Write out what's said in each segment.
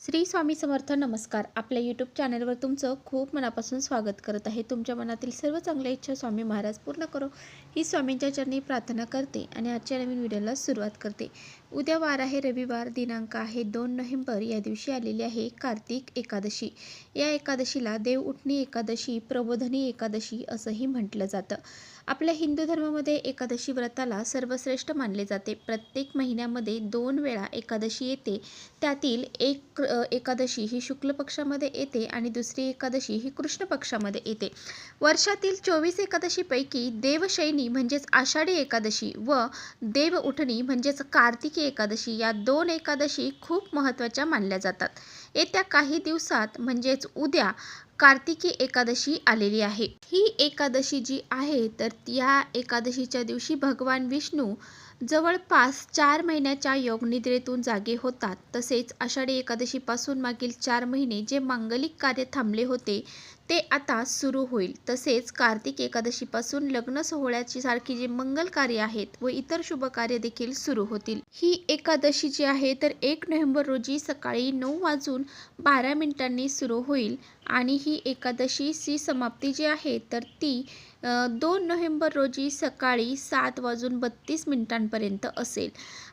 श्री स्वामी समर्थ. नमस्कार. आपल्या यूट्यूब चॅनलवर तुमचं खूप मनापासून स्वागत करत आहे. तुमच्या मनातील सर्व चांगल्या इच्छा स्वामी महाराज पूर्ण करो ही स्वामींच्या चरणी प्रार्थना करते आणि आजच्या नवीन व्हिडिओला सुरुवात करते. उद्या वार आहे रविवार, दिनांक आहे 2 नोव्हेंबर. या दिवशी आलेली आहे कार्तिक एकादशी. या एकादशीला देव उठणी एकादशी, प्रबोधनी एकादशी असंही म्हटलं जातं. आपल्या हिंदू धर्मामध्ये एकादशी व्रताला सर्वश्रेष्ठ मानले जाते. प्रत्येक महिन्यामध्ये 2 वेळा एकादशी येते. त्यातील एक एकादशी ही शुक्ल पक्षामध्ये येते आणि दुसरी एकादशी ही कृष्ण पक्षामध्ये येते. वर्षातील 24 एकादशीपैकी देवशयनी म्हणजेच आषाढी एकादशी व देव उठणी म्हणजेच कार्तिकी एकादशी या 2 एकादशी खूप महत्त्वाच्या मानल्या जातात. येत्या काही दिवसात म्हणजेच उद्या कार्तिकी एकादशी आलेली आहे. ही एकादशी जी आहे तर या एकादशीच्या दिवशी भगवान विष्णू जवळपास 4 महिन्याच्या योगनिद्रेतून जागे होतात. तसेच आषाढी एकादशीपासून मागील 4 महिने जे मांगलिक कार्य थांबले होते ते आता सुरू होईल. तसेच कार्तिक एकादशीपासून लग्न सोहळ्याची सारखी जी मंगल कार्य आहेत व इतर शुभ कार्य देखील सुरू होतील. ही एकादशी जी आहे तर 1 नोव्हेंबर रोजी सकाळी 9:12 सुरू होईल आणि ही एकादशीची समाप्ती जी आहे तर ती 2 नोव्हेंबर रोजी सकाळी 7:32 असेल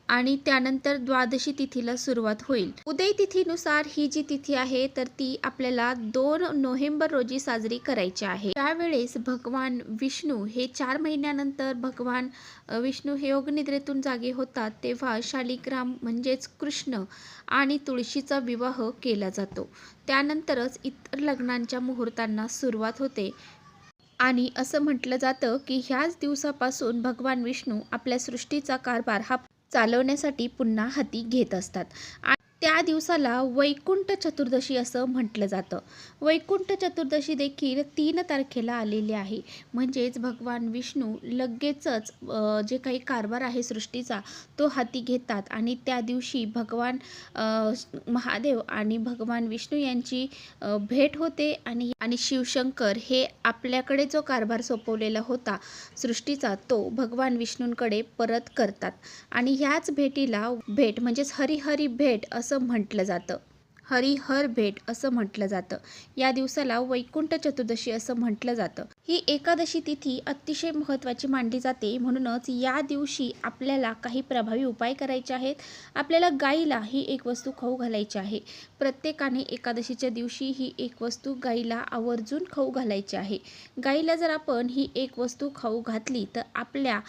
आणि त्यानंतर द्वादशी तिथीला सुरुवात होईल. उदय तिथीनुसार ही जी तिथी आहे तर ती आपल्याला 2 नोव्हेंबर रोजी साजरी करायची आहे. त्यावेळेस भगवान विष्णू हे 4 महिन्यानंतर भगवान विष्णू हे योगनिद्रेतून जागे होतात. तेव्हा शालिग्राम म्हणजेच कृष्ण आणि तुळशीचा विवाह केला जातो. त्यानंतरच इतर लग्नांच्या मुहूर्तांना सुरुवात होते आणि असं म्हटलं जातं की ह्याच दिवसापासून भगवान विष्णू आपल्या सृष्टीचा कारभार हा चालवण्यासाठी पुन्हा हाती घेत असतात. आणि त्या दिवसाला वैकुंठ चतुर्दशी असं म्हटलं जातं. वैकुंठ चतुर्दशी देखील 3 तारखेला आलेली आहे. म्हणजेच भगवान विष्णू लगेचच जे काही कारभार आहे सृष्टीचा तो हाती घेतात आणि त्या दिवशी भगवान महादेव आणि भगवान विष्णू यांची भेट होते आणि शिवशंकर हे आपल्याकडे जो कारभार सोपवलेला होता सृष्टीचा तो भगवान विष्णूंकडे परत करतात आणि ह्याच भेटीला भेट म्हणजेच हरिहरी भेट असं म्हटलं जातं. हरिहर भेट असं म्हटलं जातं. या दिवसाला वैकुंठ चतुर्दशी असं म्हटलं जातं. ही एकादशी तिथी अतिशय महत्त्वाची मानली जाते. म्हणूनच या दिवशी आपल्याला काही प्रभावी उपाय करायचे आहेत. आपल्याला गाईला ही एक वस्तू खाऊ घालायची आहे. प्रत्येकाने एकादशीच्या दिवशी ही एक वस्तू गाईला आवर्जून खाऊ घालायची आहे. गाईला जर आपण ही एक वस्तू खाऊ घातली तर आपल्या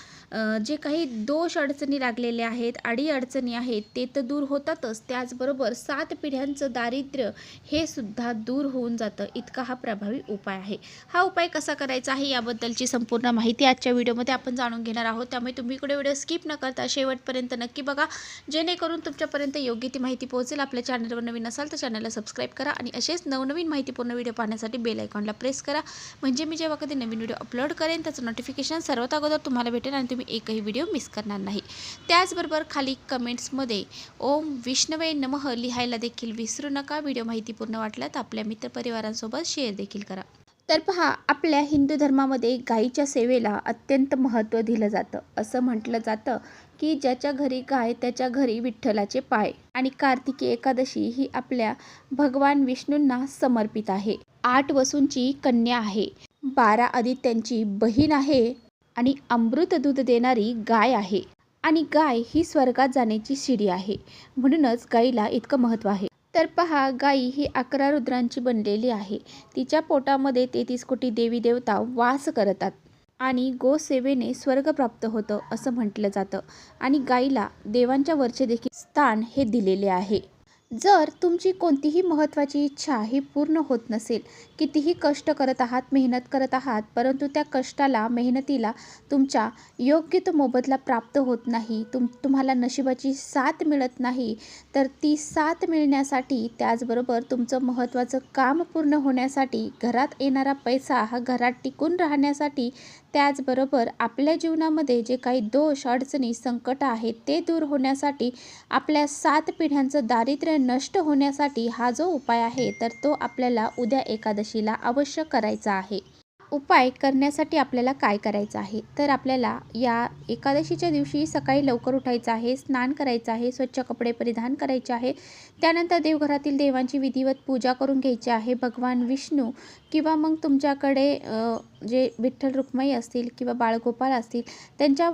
जे काही दोष अडचणी लागलेल्या आहेत, अडीअडचणी आहेत ते तर दूर होतातच. त्याचबरोबर 7 पिढ्यांचं दारिद्र्य हे सुद्धा दूर होऊन जातं. इतका हा प्रभावी उपाय आहे. हा उपाय कसा करायचा आहे याबद्दलची संपूर्ण माहिती आजच्या व्हिडिओमध्ये आपण जाणून घेणार आहोत. त्यामुळे तुम्ही इकडे व्हिडिओ स्किप न करता शेवटपर्यंत नक्की बघा, जेणेकरून तुमच्यापर्यंत योग्य ती माहिती पोहोचेल. आपल्या चॅनलवर नवीन असाल तर चॅनलला सबस्क्राईब करा आणि असेच नवनवीन माहितीपूर्ण व्हिडिओ पाहण्यासाठी बेल आयकॉनला प्रेस करा. म्हणजे मी जेव्हा कधी नवीन व्हिडिओ अपलोड करेन त्याचं नोटिफिकेशन सर्वात अगोदर तुम्हाला भेटेल आणि तुम्ही एकही व्हिडिओ मिस करणार नाही. त्याचबरोबर खाली कमेंट्समध्ये ओम विष्णवे नमः लिहायला देखील विसरू नका. व्हिडिओ माहितीपूर्ण वाटला तर आपल्या मित्रपरिवारांसोबत शेअर देखील करा. तर पहा, आपल्या हिंदू धर्मामध्ये गायीच्या सेवेला अत्यंत महत्त्व दिलं जातं. असं म्हटलं जातं की ज्याच्या घरी गाय त्याच्या घरी विठ्ठलाचे पाय. आणि कार्तिकी एकादशी ही आपल्या भगवान विष्णूंना समर्पित आहे. 8 वसूंची कन्या आहे, 12 आदित्यांची बहीण आहे आणि अमृत दूध देणारी गाय आहे. आणि गाय ही स्वर्गात जाण्याची शिडी आहे. म्हणूनच गायीला इतकं महत्त्व आहे. तर पहा, गाई ही 11 रुद्रांची बनलेली आहे. तिच्या पोटामध्ये 33 कोटी देवी देवता वास करतात आणि गोसेवेने स्वर्ग प्राप्त होतं असं म्हटलं जातं. आणि गाईला देवांच्या वरचे देखील स्थान हे दिलेले आहे. जर तुमची कोणतीही महत्त्वाची इच्छा ही पूर्ण होत नसेल, कितीही कष्ट करत आहात, मेहनत करत आहात, परंतु त्या कष्टाला मेहनतीला तुमच्या योग्य तो मोबदला प्राप्त होत नाही, तुम्हाला नशिबाची साथ मिळत नाही, तर ती साथ मिळण्यासाठी त्याचबरोबर तुमचं महत्त्वाचं काम पूर्ण होण्यासाठी, घरात येणारा पैसा हा घरात टिकून राहण्यासाठी, त्याचबरोबर आपल्या जीवनामध्ये जे काही दोष अडचणी संकट आहेत ते दूर होण्यासाठी, आपल्या 7 पिढ्यांचं दारिद्र्य नष्ट होण्यासाठी हा जो उपाय आहे तर तो आपल्याला उद्या एकादशीला अवश्य करायचा आहे. उपाय करण्यासाठी आपल्याला काय करायचं आहे, तर आपल्याला या एकादशीच्या दिवशी सकाळी लवकर उठायचं आहे, स्नान करायचं आहे, स्वच्छ कपडे परिधान करायचे आहे. त्यानंतर देवघरातील देवांची विधिवत पूजा करून घ्यायची आहे. भगवान विष्णू किंवा मग तुमच्याकडे जे विठ्ठल रुक्माई असतील किंवा बाळगोपाळ असतील त्यांच्या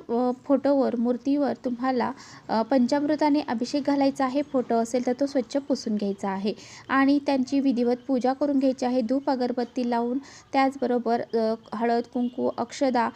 फोटोवर मूर्तीवर तुम्हाला पंचामृताने अभिषेक घालायचा आहे. फोटो असेल तर तो स्वच्छ पुसून घ्यायचा आहे आणि त्यांची विधिवत पूजा करून घ्यायची आहे. धूप अगरबत्ती लावून त्याचबरोबर हळद कुंकू अक्षदा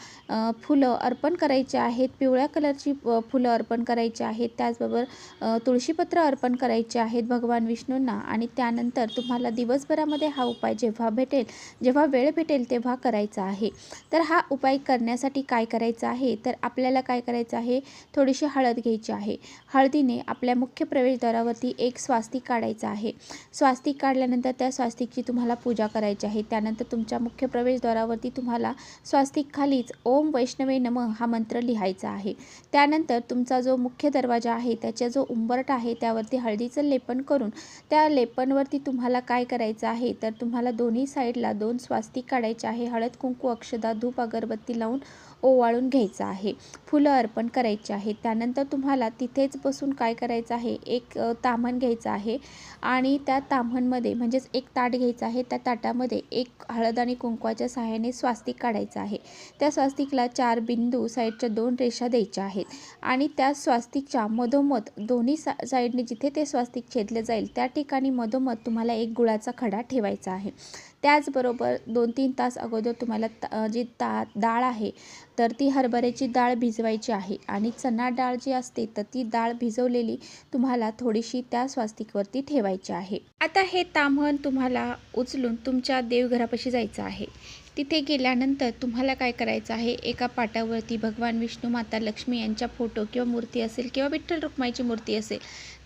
फुलं अर्पण करायचे आहेत. पिवळ्या कलरची फुलं अर्पण करायची आहेत. त्याचबरोबर तुळशीपत्र अर्पण करायचे आहेत भगवान विष्णूंना. आणि त्यानंतर तुम्हाला दिवसभरामध्ये हा उपाय जेव्हा वेळ भेटेल तेव्हा करायचा आहे. तर हा उपाय करण्यासाठी काय करायचं आहे, तर आपल्याला काय करायचं आहे, थोडीशी हळद घ्यायची आहे. हळदीने आपल्या मुख्य प्रवेशद्वारावरती एक स्वास्तिक काढायचा आहे. स्वास्तिक काढल्यानंतर त्या स्वास्तिकची तुम्हाला पूजा करायची आहे. त्यानंतर तुमच्या मुख्य प्रवेशद्वारावरती तुम्हाला स्वास्तिक खालीच ओम वैष्णवे नमः हा मंत्र लिहायचा आहे. त्यानंतर तुमचा जो मुख्य दरवाजा आहे त्याचा जो उंबरट आहे त्यावरती हळदीचं लेपन करून त्या लेपनवरती तुम्हाला काय करायचं आहे, तर तुम्हाला दोन्ही साईडला 2 स्वास्तिक काढायचे आहे. हळद कुंकू अक्षदा धूप अगरबत्ती लावून ओवाळून घ्यायचं आहे. फुलं अर्पण करायची आहे. त्यानंतर तुम्हाला तिथेच बसून काय करायचं आहे, एक ताम्हण घ्यायचं आहे आणि त्या ताम्हणमध्ये म्हणजेच एक ताट घ्यायचं आहे. त्या ताटामध्ये एक हळद आणि कुंकवाच्या सहाय्याने स्वास्तिक काढायचं आहे. त्या स्वास्तिकला 4 बिंदू साईडच्या 2 रेषा द्यायच्या आहेत आणि त्या स्वास्तिकच्या मधोमध दोन्ही साईडने जिथे ते स्वास्तिक छेदले जाईल त्या ठिकाणी मधोमध तुम्हाला एक गुळाचा खडा ठेवायचा आहे. त्याचबरोबर 2-3 तास अगोदर तुम्हाला जी डाळ आहे तर ती हरभऱ्याची डाळ भिजवायची आहे आणि चणा डाळ जी असते तर ती डाळ भिजवलेली तुम्हाला थोडीशी त्या स्वास्तिकवरती ठेवायची आहे. आता हे ताम्हण तुम्हाला उचलून तुमच्या देवघरापाशी जायचं आहे. तिथे गेल्यानंतर तुम्हाला काय करायचं आहे, एका पाटावरती भगवान विष्णू माता लक्ष्मी यांच्या फोटो किंवा मूर्ती असेल किंवा विठ्ठल रुक्माईची मूर्ती असेल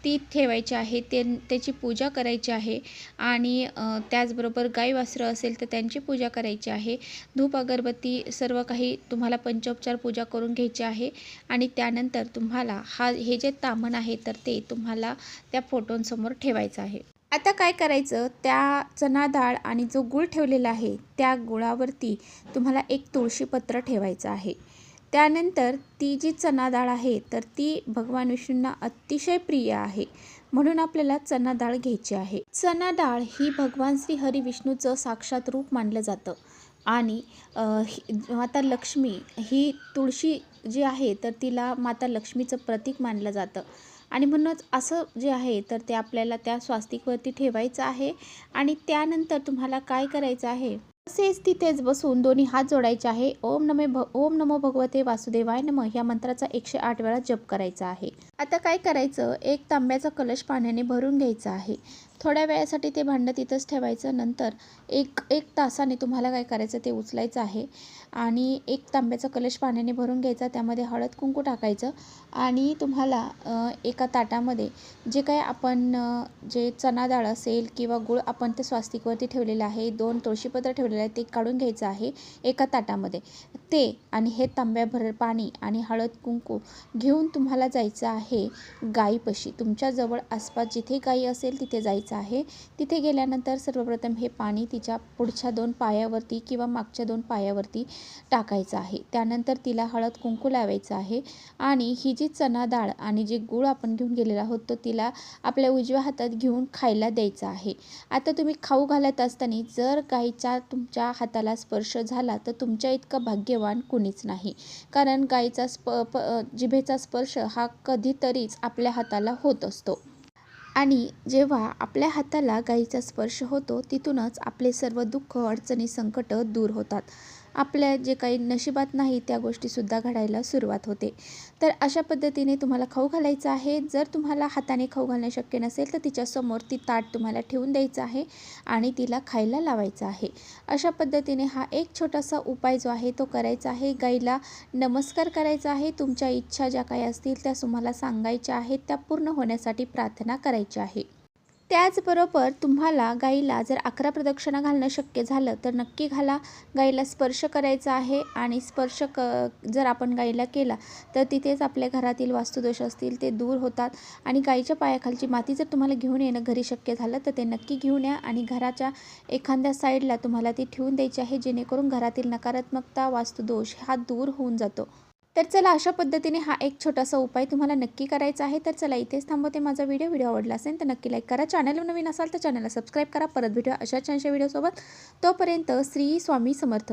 ती ठेवायची आहे. त्याची पूजा करायची आहे आणि त्याचबरोबर गाई वासरं असेल तर त्यांची पूजा करायची आहे. धूप अगरबत्ती सर्व काही तुम्हाला पंचोपचार पूजा करून घ्यायची आहे आणि त्यानंतर तुम्हाला हे जे ताम्हण आहे तर ते तुम्हाला त्या फोटोंसमोर ठेवायचं आहे. आता काय करायचं, त्या चणा डाळ आणि जो गूळ ठेवलेला आहे त्या गुळावरती तुम्हाला एक तुळशीपत्र ठेवायचं आहे. त्यानंतर ती जी चणा डाळ आहे तर ती भगवान विष्णूंना अतिशय प्रिय आहे म्हणून आपल्याला चणा डाळ घ्यायची आहे. चणा डाळ ही भगवान श्री हरी विष्णूचं साक्षात रूप मानलं जातं आणि माता लक्ष्मी ही तुळशी जी आहे तर तिला माता लक्ष्मीचं प्रतीक मानलं जातं आणि म्हणूनच असं जे आहे तर ते आपल्याला त्या स्वास्तिकवरती ठेवायचं आहे. आणि त्यानंतर तुम्हाला काय करायचं आहे, तसेच तिथेच बसून दोन्ही हात जोडायचे आहे. ओम नमो भगवते वासुदेवाय नमः या मंत्राचा 108 वेळा जप करायचा आहे. आता काय करायचं, एक तांब्याचा कलश पाण्याने भरून घ्यायचा आहे. थोड्या वेळासाठी ते भांडं तिथंच ठेवायचं. नंतर एक तासाने तुम्हाला काय करायचं ते उचलायचं आहे आणि एक तांब्याचा कलश पाण्याने भरून घ्यायचा. त्यामध्ये हळद कुंकू टाकायचं आणि तुम्हाला एका ताटामध्ये जे काय आपण जे चणा डाळ असेल किंवा गूळ आपण ते स्वास्तिकवरती ठेवलेलं आहे, 2 तुळशीपत्र ठेवलेलं आहे ते काढून घ्यायचं आहे एका ताटामध्ये. ते आणि हे तांब्याभर पाणी आणि हळद कुंकू घेऊन तुम्हाला जायचं आहे गाईपाशी. तुमच्याजवळ आसपास जिथे गाई असेल तिथे जायचं आहे. तिथे गेल्यानंतर सर्वप्रथम हे पाणी तिच्या पुढच्या 2 पायावरती किंवा मागच्या 2 पायावरती टाकायचं आहे. त्यानंतर तिला हळद कुंकू लावायचं आहे आणि ही जी चणा डाळ आणि जे गूळ आपण घेऊन गेलेला आहोत तो तिला आपल्या उजव्या हातात घेऊन खायला द्यायचा आहे. आता तुम्ही खाऊ घालत असताना जर गाईचा तुमच्या हाताला स्पर्श झाला तर तुमच्या इतकं भाग्यवान कुणीच नाही, कारण गाईचा जिभेचा स्पर्श हा कधीतरीच आपल्या हाताला होत असतो आणि जेव्हा आपल्या हाताला गाईचा स्पर्श होतो तिथूनच आपले सर्व दुःख अडचणी संकट दूर होतात. आपल्या जे काही नशिबात नाही त्या गोष्टीसुद्धा घडायला सुरुवात होते. तर अशा पद्धतीने तुम्हाला खाऊ घालायचं आहे. जर तुम्हाला हाताने खाऊ घालणे शक्य नसेल तर तिच्यासमोर ती ताट तुम्हाला ठेवून द्यायचं आहे आणि तिला खायला लावायचं आहे. अशा पद्धतीने हा एक छोटासा उपाय जो आहे तो करायचा आहे. गाईला नमस्कार करायचा आहे. तुमच्या इच्छा ज्या काही असतील त्या तुम्हाला सांगायच्या आहेत, त्या पूर्ण होण्यासाठी प्रार्थना करायची आहे. त्याचबरोबर तुम्हाला गाईला जर 11 प्रदक्षिणा घालणं शक्य झालं तर नक्की घाला. गाईला स्पर्श करायचा आहे आणि स्पर्श जर आपण गाईला केला तर तिथेच आपल्या घरातील वास्तुदोष असतील ते दूर होतात. आणि गाईच्या पायाखालची माती जर तुम्हाला घेऊन येणं घरी शक्य झालं तर ते नक्की घेऊन या आणि घराच्या एखाद्या साईडला तुम्हाला ती ठेवून द्यायची आहे, जेणेकरून घरातील नकारात्मकता, वास्तुदोष हा दूर होऊन जातो. तर चला, अशा पद्धतीने हा एक छोटासा उपाय तुम्हाला नक्की करायचा आहे. तर चला, इथेच थांबवते माझा व्हिडिओ आवडला असेल तर नक्की लाईक करा. चॅनलवर नवीन असाल तर चॅनलला सबस्क्राईब करा. परत भेटूया अशा छानशा व्हिडिओसोबत. तोपर्यंत श्री स्वामी समर्थ.